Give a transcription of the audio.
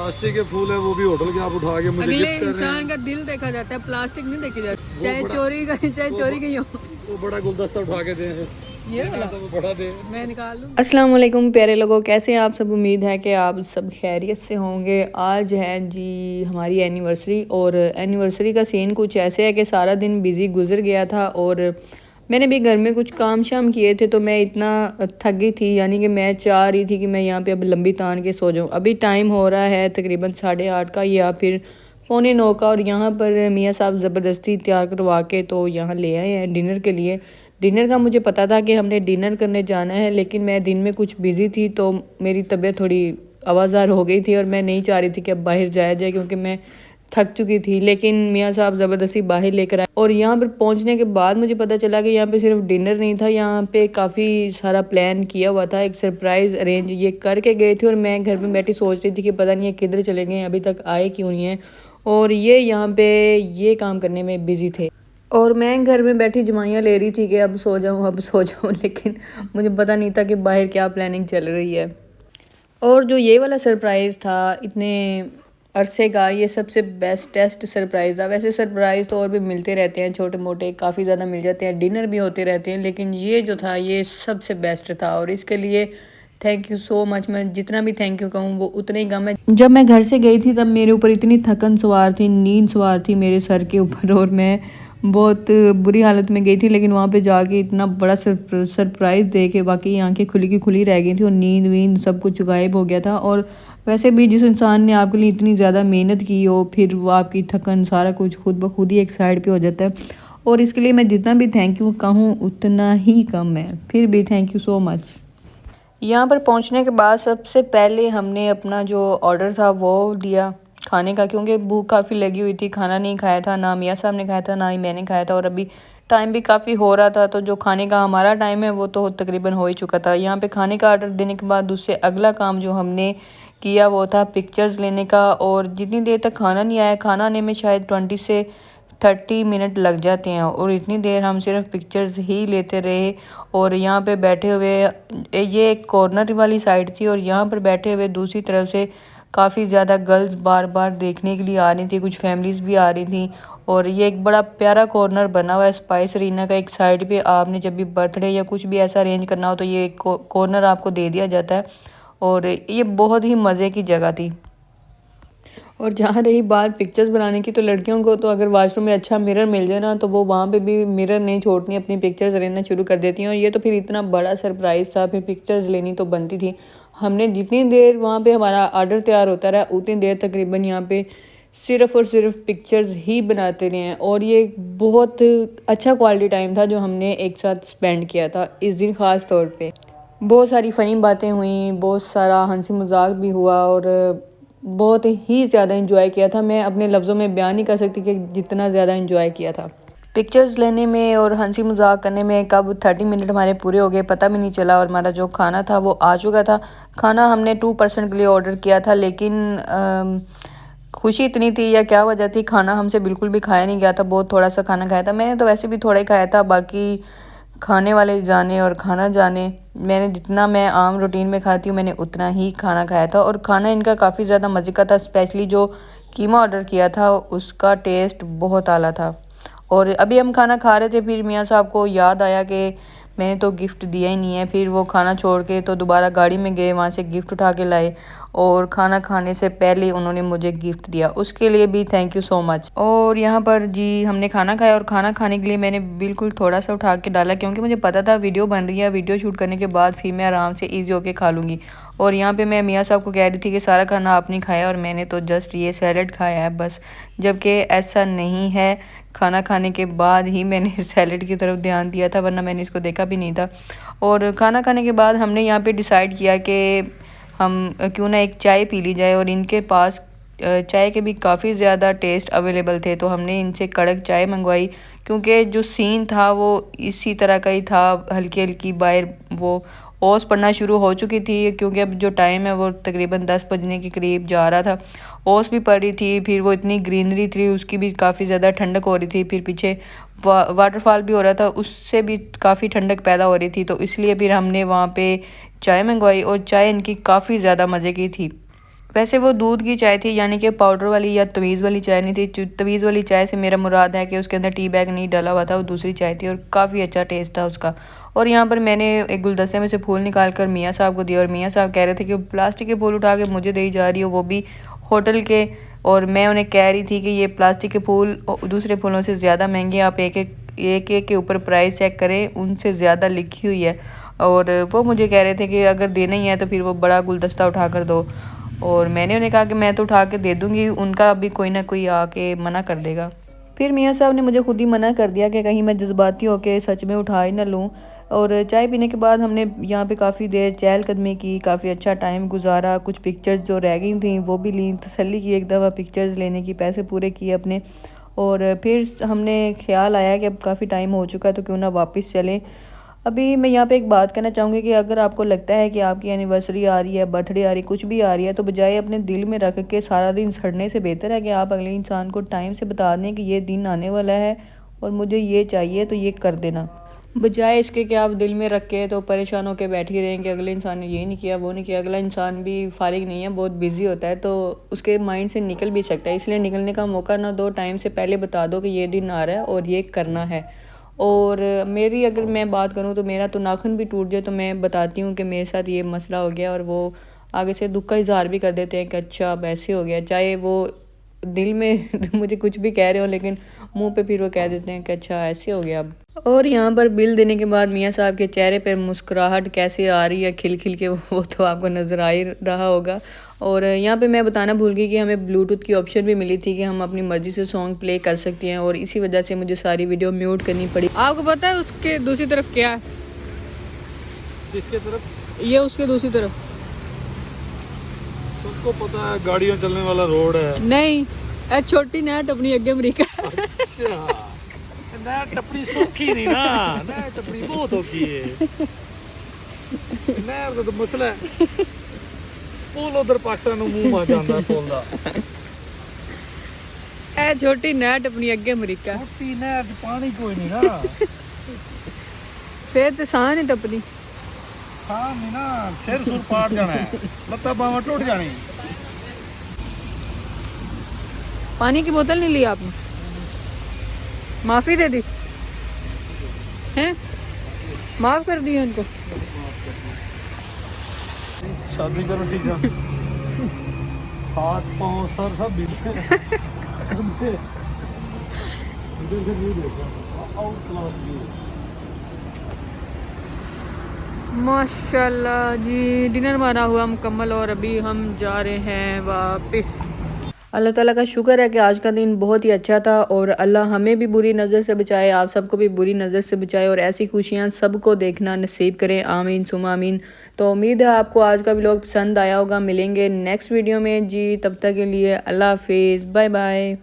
Plastic के फूल है वो भी होटल के आप उठा के मुझे अगले गिफ्ट कर रहे हैं। इंसान का दिल देखा जाता है, प्लास्टिक नहीं देखी जाती, चाहे चोरी का ही हो। वो बड़ा गुलदस्ता उठा के दे ये वाला तो वो बड़ा दे। मैं निकाल लूँ। अस्सलाम वालेकुम प्यारे लोगों, कैसे हैं आप सब। उम्मीद है कि आप सब खैरियत से होंगे। आज है जी हमारी एनिवर्सरी, और एनिवर्सरी का सीन कुछ ऐसे है कि सारा दिन बिज़ी गुजर गया था और मैंने भी घर में कुछ काम शाम किए थे, तो मैं इतना थक गई थी, यानी कि मैं चाह रही थी कि मैं यहाँ पे अब लंबी तान के सो जाऊँ। अभी टाइम हो रहा है तकरीबन 8:30 का या फिर 8:45 का, और यहाँ पर मियाँ साहब ज़बरदस्ती तैयार करवा के तो यहाँ ले आए हैं डिनर के लिए। डिनर का मुझे पता था कि हमने डिनर करने जाना है, लेकिन मैं दिन में कुछ बिज़ी थी तो मेरी तबीयत थोड़ी आवाज़ार हो गई थी और मैं नहीं चाह रही थी कि अब बाहर जाया जाए, क्योंकि मैं थक चुकी थी। लेकिन मियाँ साहब ज़बरदस्ती बाहर लेकर आए, और यहाँ पर पहुँचने के बाद मुझे पता चला कि यहाँ पे सिर्फ डिनर नहीं था, यहाँ पे काफ़ी सारा प्लान किया हुआ था। एक सरप्राइज़ अरेंज ये करके गए थे, और मैं घर में बैठी सोच रही थी कि पता नहीं है किधर चले गए, अभी तक आए क्यों नहीं हैं। और ये यहाँ पे ये काम करने में बिज़ी थे, और मैं घर में बैठी जमाइयाँ ले रही थी कि अब सो जाऊँ अब सो जाऊँ, लेकिन मुझे पता नहीं था कि बाहर क्या प्लानिंग चल रही है। और जो ये वाला सरप्राइज़ था इतने अरसे का, ये सबसे बेस्टेस्ट सरप्राइज़ था। वैसे सरप्राइज़ तो और भी मिलते रहते हैं, छोटे मोटे काफ़ी ज़्यादा मिल जाते हैं, डिनर भी होते रहते हैं, लेकिन ये जो था ये सबसे बेस्ट था, और इसके लिए थैंक यू सो मच। मैं जितना भी थैंक यू कहूँ वो उतना ही कम है। जब मैं घर से गई थी तब मेरे ऊपर इतनी थकन सवार थी, नींद सवार थी मेरे सर के ऊपर, और मैं बहुत बुरी हालत में गई थी। लेकिन वहाँ पे जाके इतना बड़ा सरप्राइज़ दे के वाकई आंखें खुली की खुली रह गई थी, और नींद वींद सब कुछ गायब हो गया था। और वैसे भी जिस इंसान ने आपके लिए इतनी ज़्यादा मेहनत की हो, फिर वो आपकी थकन सारा कुछ खुद ब खुद ही एक साइड पे हो जाता है, और इसके लिए मैं जितना भी थैंक यू कहूँ उतना ही कम है। फिर भी थैंक यू सो मच। यहाँ पर पहुँचने के बाद सबसे पहले हमने अपना जो ऑर्डर था वो दिया खाने का, क्योंकि भूख काफ़ी लगी हुई थी। खाना नहीं खाया था, ना मियाँ साहब ने खाया था ना ही मैंने खाया था, और अभी टाइम भी काफ़ी हो रहा था, तो जो खाने का हमारा टाइम है वो तो तकरीबन हो ही चुका था। यहाँ पे खाने का ऑर्डर देने के बाद उससे अगला काम जो हमने किया वो था पिक्चर्स लेने का। और जितनी देर तक खाना नहीं आया, खाना आने में शायद 20 से 30 मिनट लग जाते हैं, और इतनी देर हम सिर्फ पिक्चर्स ही लेते रहे। और यहाँ पे बैठे हुए ये एक कॉर्नर वाली साइड थी, और यहाँ पर बैठे हुए दूसरी तरफ से काफ़ी ज़्यादा गर्ल्स बार बार देखने के लिए आ रही थी, कुछ फैमिलीज़ भी आ रही थी। और ये एक बड़ा प्यारा कॉर्नर बना हुआ है स्पाइस अरीना का। एक साइड पे आपने जब भी बर्थडे या कुछ भी ऐसा अरेंज करना हो तो ये कॉर्नर आपको दे दिया जाता है, और ये बहुत ही मज़े की जगह थी। और जहाँ रही बात पिक्चर्स बनाने की, तो लड़कियों को तो अगर वॉशरूम में अच्छा मिरर मिल जाए ना, तो वो वहाँ पे भी मिरर नहीं छोड़ती, अपनी पिक्चर्स लेना शुरू कर देती हैं। और ये तो फिर इतना बड़ा सरप्राइज़ था, फिर पिक्चर्स लेनी तो बनती थी। हमने जितनी देर वहाँ पे हमारा ऑर्डर तैयार होता रहा उतनी देर तकरीबन यहाँ पे सिर्फ़ और सिर्फ पिक्चर्स ही बनाते रहे हैं। और ये बहुत अच्छा क्वालिटी टाइम था जो हमने एक साथ स्पेंड किया था इस दिन ख़ास तौर पर। बहुत सारी फ़नी बातें हुई, बहुत सारा हंसी मजाक भी हुआ, और बहुत ही ज़्यादा इंजॉय किया था। मैं अपने लफ्ज़ों में बयान नहीं कर सकती कि जितना ज़्यादा इंजॉय किया था। पिक्चर्स लेने में और हंसी मजाक करने में कब 30 मिनट हमारे पूरे हो गए पता भी नहीं चला, और हमारा जो खाना था वो आ चुका था। खाना हमने 2 पर्सन के लिए ऑर्डर किया था, लेकिन खुशी इतनी थी या क्या वजह थी, खाना हमसे बिल्कुल भी खाया नहीं गया था। बहुत थोड़ा सा खाना खाया था, मैंने तो वैसे भी थोड़ा ही खाया था, बाकी खाने वाले जाने और खाना जाने। मैंने जितना मैं आम रूटीन में खाती हूँ मैंने उतना ही खाना खाया था, और खाना इनका काफ़ी ज़्यादा मज़े का था। स्पेशली जो कीमा ऑर्डर किया था उसका टेस्ट बहुत आला था। और अभी हम खाना खा रहे थे, फिर मियाँ साहब को याद आया कि मैंने तो गिफ्ट दिया ही नहीं है। फिर वो खाना छोड़ के तो दोबारा गाड़ी में गए, वहाँ से गिफ्ट उठा के लाए, और खाना खाने से पहले उन्होंने मुझे गिफ्ट दिया, उसके लिए भी थैंक यू सो मच। और यहाँ पर जी हमने खाना खाया, और खाना खाने के लिए मैंने बिल्कुल थोड़ा सा उठा के डाला, क्योंकि मुझे पता था वीडियो बन रही है, वीडियो शूट करने के बाद फिर मैं आराम से ईजी होके खा लूँगी। और यहाँ पे मैं मियाँ साहब को कह रही थी कि सारा खाना आपने खाया और मैंने तो जस्ट ये सैलड खाया है बस, जबकि ऐसा नहीं है। खाना खाने के बाद ही मैंने सैलड की तरफ ध्यान दिया था, वरना मैंने इसको देखा भी नहीं था। और खाना खाने के बाद हमने यहाँ पे डिसाइड किया कि हम क्यों ना एक चाय पी ली जाए, और इनके पास चाय के भी काफ़ी ज़्यादा टेस्ट अवेलेबल थे, तो हमने इनसे कड़क चाय मंगवाई। क्योंकि जो सीन था वो इसी तरह का ही था, हल्की हल्की बाहर वो ओस पड़ना शुरू हो चुकी थी, क्योंकि अब जो टाइम है वो तकरीबन 10 बजने के करीब जा रहा था। ओस भी पड़ रही थी, फिर वो इतनी ग्रीनरी थी उसकी भी काफ़ी ज़्यादा ठंडक हो रही थी, फिर पीछे वाटरफॉल भी हो रहा था, उससे भी काफ़ी ठंडक पैदा हो रही थी। तो इसलिए फिर हमने वहाँ पे चाय मंगवाई, और चाय इनकी काफ़ी ज़्यादा मज़े की थी। वैसे वो दूध की चाय थी, यानी कि पाउडर वाली या तवीज़ वाली चाय नहीं थी। तवीज़ वाली चाय से मेरा मुराद है कि उसके अंदर टी बैग नहीं डाला हुआ था, वो दूसरी चाय थी और काफ़ी अच्छा टेस्ट था उसका। और यहाँ पर मैंने एक गुलदस्ते में से फूल निकाल कर मियाँ साहब को दिया और मियाँ साहब कह रहे थे कि प्लास्टिक के फूल उठा के मुझे दी जा रही हो, वो भी होटल के। और मैं उन्हें कह रही थी कि ये प्लास्टिक के फूल दूसरे फूलों से ज़्यादा महंगे, आप एक के ऊपर प्राइस चेक करें, उनसे ज़्यादा लिखी हुई है। और वो मुझे कह रहे थे कि अगर देना ही है तो फिर वो बड़ा गुलदस्ता उठा कर दो। और मैंने उन्हें कहा कि मैं तो उठा के दे दूँगी, उनका अभी कोई ना कोई आके मना कर देगा। फिर मियाँ साहब ने मुझे खुद ही मना कर दिया कि कहीं मैं जज्बाती होकर सच में उठा ही ना लूँ। और चाय पीने के बाद हमने यहाँ पे काफ़ी देर चहलकदमी की, काफ़ी अच्छा टाइम गुजारा। कुछ पिक्चर्स जो रह गई थी वो भी ली, तसल्ली की एक दफ़ा पिक्चर्स लेने की, पैसे पूरे किए अपने। और फिर हमने ख्याल आया कि अब काफ़ी टाइम हो चुका है तो क्यों ना वापस चलें। अभी मैं यहाँ पे एक बात कहना चाहूँगी कि अगर आपको लगता है कि आपकी एनिवर्सरी आ रही है, बर्थडे आ रही है, कुछ भी आ रही है, तो बजाय अपने दिल में रख के सारा दिन सड़ने से बेहतर है कि आप अगले इंसान को टाइम से बता दें कि ये दिन आने वाला है और मुझे ये चाहिए तो ये कर देना। बजाय इसके कि आप दिल में रख के तो परेशान होकर बैठ ही रहें कि अगले इंसान ने ये नहीं किया, वो नहीं किया। अगला इंसान भी फारिग नहीं है, बहुत बिजी होता है, तो उसके माइंड से निकल भी सकता है। इसलिए निकलने का मौका ना दो, टाइम से पहले बता दो कि ये दिन आ रहा है और ये करना है। और मेरी अगर मैं बात करूँ तो मेरा तो नाखून भी टूट जाए तो मैं बताती हूँ कि मेरे साथ ये मसला हो गया, और वो आगे से दुख का इजहार भी कर देते हैं कि अच्छा अब ऐसे हो गया, चाहे वो दिल में मुझे कुछ भी कह रहे हो लेकिन मुंह पे फिर वो कह देते हैं कि अच्छा ऐसे हो गया अब। और यहाँ पर बिल देने के बाद मियाँ साहब के चेहरे पर मुस्कुराहट कैसे आ रही है खिल खिल के, वो तो आपको नज़र आ ही रहा होगा। और यहाँ पे मैं बताना भूल गई कि हमें ब्लूटूथ की ऑप्शन भी मिली थी कि हम अपनी मर्ज़ी से सॉन्ग प्ले कर सकते हैं, और इसी वजह से मुझे सारी वीडियो म्यूट करनी पड़ी। आपको पता है उसके दूसरी तरफ क्या है? किसके तरफ? ये उसके दूसरी तरफ सबको पता है, गाड़ियां चलने वाला रोड है। नहीं, छोटी नहर अपनी अगे अमरीका। अच्छा, नहर टपड़ी सौखी नहीं ना, नहर टपड़ी बहुत औखी है। नहर का तो मसला है, पुल उधर पाकिस्तान ਨੂੰ ਮੂੰਹ ਆ ਜਾਂਦਾ ਪੁਲ ਦਾ। ਇਹ ਛੋਟੀ ਨਹਿਰ ਆਪਣੀ ਅੱਗੇ ਅਮਰੀਕਾ। ਛੋਟੀ ਨਹਿਰ 'ਚ ਪਾਣੀ ਕੋਈ ਨਹੀਂ ਨਾ। ਫੇਰ ਤੇ ਸਾਹ ਨਹੀਂ ਟੱਪਣੀ। ਸਾਹ ਨਹੀਂ ਨਾ, ਸਿਰ ਸੁਰ ਪਾੜ ਜਾਣਾ ਹੈ, ਲੱਤਾਂ ਬਾਹਾਂ ਟੁੱਟ ਜਾਣੀ। पानी की बोतल नहीं ली आपने? माफ़ी दे दी हैं? माफ़ कर दिया उनको? शादी करो ठीक है, हाथ पाँव सर सब इधर से व्यू देखो, आउट क्लास व्यू। माशाल्लाह जी, डिनर हमारा हुआ मुकम्मल और अभी हम जा रहे हैं वापस। अल्लाह ताला का शुक्र है कि आज का दिन बहुत ही अच्छा था, और अल्लाह हमें भी बुरी नज़र से बचाए, आप सबको भी बुरी नज़र से बचाए, और ऐसी खुशियाँ सबको देखना नसीब करें, आमीन सुमा आमीन। तो उम्मीद है आपको आज का व्लॉग पसंद आया होगा। मिलेंगे नेक्स्ट वीडियो में जी, तब तक के लिए अल्लाह हाफिज़, बाय बाय।